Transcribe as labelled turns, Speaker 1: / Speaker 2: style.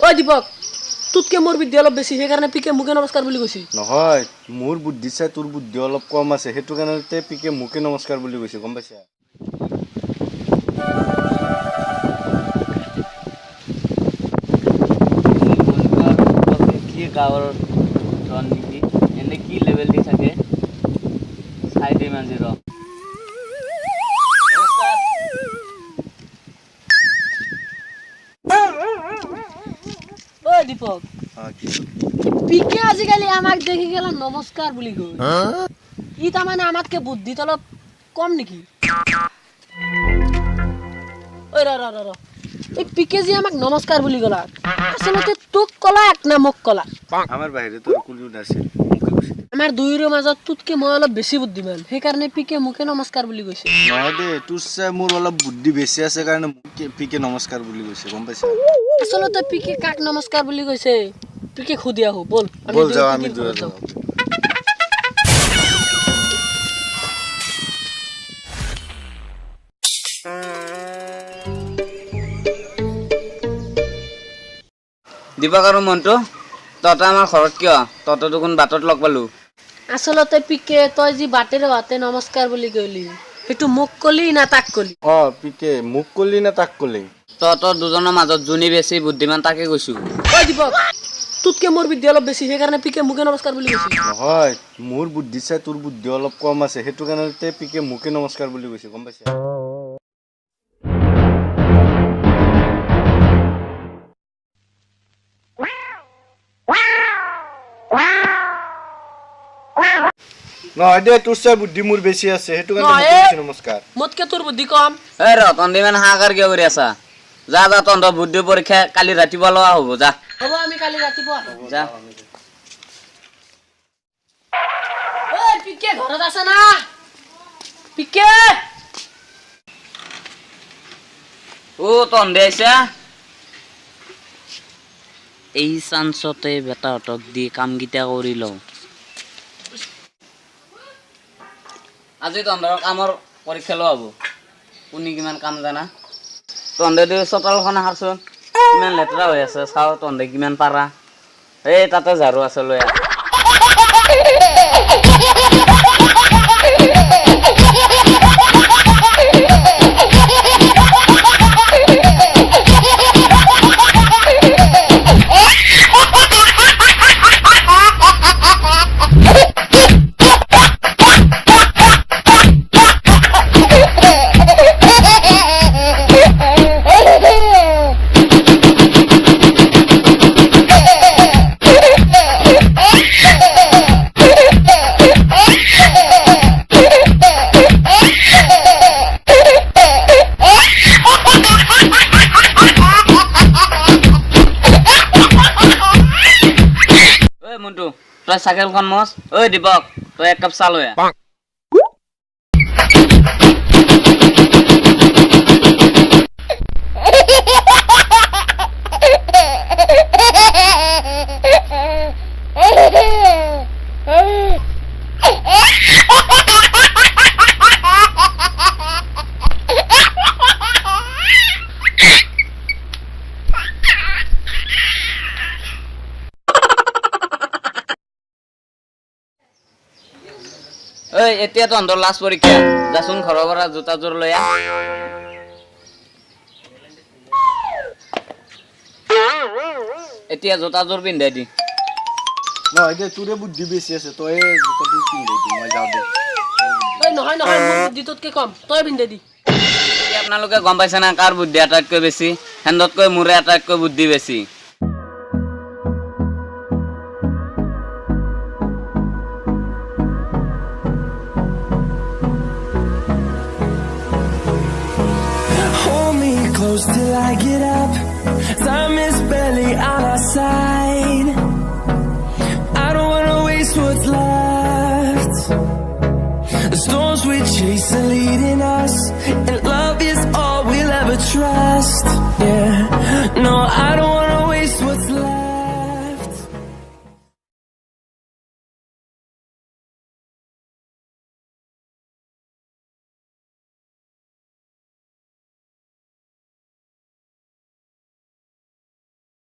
Speaker 1: ঐ দীপক তোতকে মোৰ বুদ্ধি অলপ বেছি সেইকাৰণে পিকে মুকে নমস্কাৰ বুলি কৈছি
Speaker 2: নহয় মোৰ বুদ্ধি চাই তোৰ বুদ্ধি অলপ কম আছে সেইটো কাৰণতে পিকে মুকে নমস্কাৰ বুলি কৈছে গম পাইছা
Speaker 3: কি গাঁৱৰ জন নেকি এনে কি লেভেল দি থাকে চাই দিম আজি ৰ
Speaker 1: ঐ দীপক পিকে আজিকালি আমাক দেখি গেলা নমস্কাৰ বুলি কয় ই তাৰমানে আমাতকে বুদ্ধিত অলপ কম নেকি ঐ ৰ এই পিকে যে আমাক নমস্কাৰ বুলি কলা আচলতে তোক কলাক না মোক কলা
Speaker 2: আমাৰ বাহিৰে তোৰ কুলিও নাছিল মুকে কৈছে
Speaker 1: আমাৰ দুইৰ মাজত তোতকে মই অলপ বেছি বুদ্ধিমান সেইকাৰণে পিকে মুকে নমস্কাৰ বুলি কৈছে
Speaker 2: নহয় দে তোৰ চাই মোৰ অলপ বুদ্ধি বেছি আছে কাৰণে পিকে নমস্কাৰ বুলি কৈছে গম পাইছা
Speaker 1: আচলতে পিকে কাক নমস্কাৰ বুলি কৈছে পিকে খুদি আহো বল
Speaker 2: বল যাও আমি দূৰত যাও
Speaker 3: দীপক আৰু মন্টু তহঁতে আমাৰ ঘৰত কিয় তহঁতে দেখোন বাটত লগ পালো
Speaker 1: আচলতে পিকে তই যি বাটেৰে হাতে নমস্কাৰ বুলি কলি সেইটো মোক কলি না তাক কলি
Speaker 2: পিকে মোক কলি না তাক কলি
Speaker 3: তহঁতৰ দুজনৰ মাজত যোনে বেছি বুদ্ধিমান তাকে কৈছো
Speaker 1: ঐ দীপক তোতকে মোৰ বুদ্ধি অলপ বেছি সেইকাৰণে পিকে মুকে নমস্কাৰ বুলি কৈছে
Speaker 2: নহয় মোৰ বুদ্ধি চাই তোৰ বুদ্ধি অলপ কম আছে সেইটো কাৰণতে পিকে মুকে নমস্কাৰ বুলি কৈছে গম পাইছা নহয় দে তোৰ চাই বুদ্ধি মোৰ বেছি আছে সেইটো কাৰণে নমস্কাৰ
Speaker 1: মোতকে তোৰ বুদ্ধি কম
Speaker 3: এই ৰ তহঁতে ইমান হাহাকাৰ কিয় কৰি আছা যা তহঁতৰ বুদ্ধি পৰীক্ষা কালি ৰাতিপুৱা লোৱা হ'ব যা
Speaker 1: হ'ব আমি কালি ৰাতিপুৱা
Speaker 3: যা
Speaker 1: ঐ পিকে ঘৰত আছে না পিকে
Speaker 3: তহঁতে আহিছা এই চান্সতে বেটাহঁতক দি কামকেইটা কৰি লওঁ আজি তহঁতৰ কামৰ পৰীক্ষা লোৱা হ'ব কোনে কিমান কাম জানা তহঁতে চোতালখন আহাৰচোন কিমান লেতেৰা হৈ আছে চাওঁ তহঁতে কিমান পাৰা এই তাতে ঝাৰু আছে লৈ আহ মন্টু তই চাইকেলখন মচ ঐ দীপক তই এক কাপ চাহ লৈ আহ এতিয়া তহঁতৰ লাষ্ট পৰীক্ষা যাচোন ঘৰৰ পৰা জোতাযোৰ লৈ আহ এতিয়া জোতাযোৰ পিন্ধাই দি
Speaker 2: নহয় দে তোৰে বুদ্ধি বেছি আছে তই জোতাটো পিন্ধাই দি মই যাওঁ দে
Speaker 1: নহয় মোৰ বুদ্ধি তোতকে কম তই পিন্ধাই দি
Speaker 3: আপোনালোকে গম পাইছে না কাৰ বুদ্ধি আটাইতকৈ বেছি হেন্দতকৈ মোৰে আটাইতকৈ বুদ্ধি বেছি
Speaker 4: Close till I get up. Time is barely on our side. I don't wanna waste what's left. The storms we chase are leading us.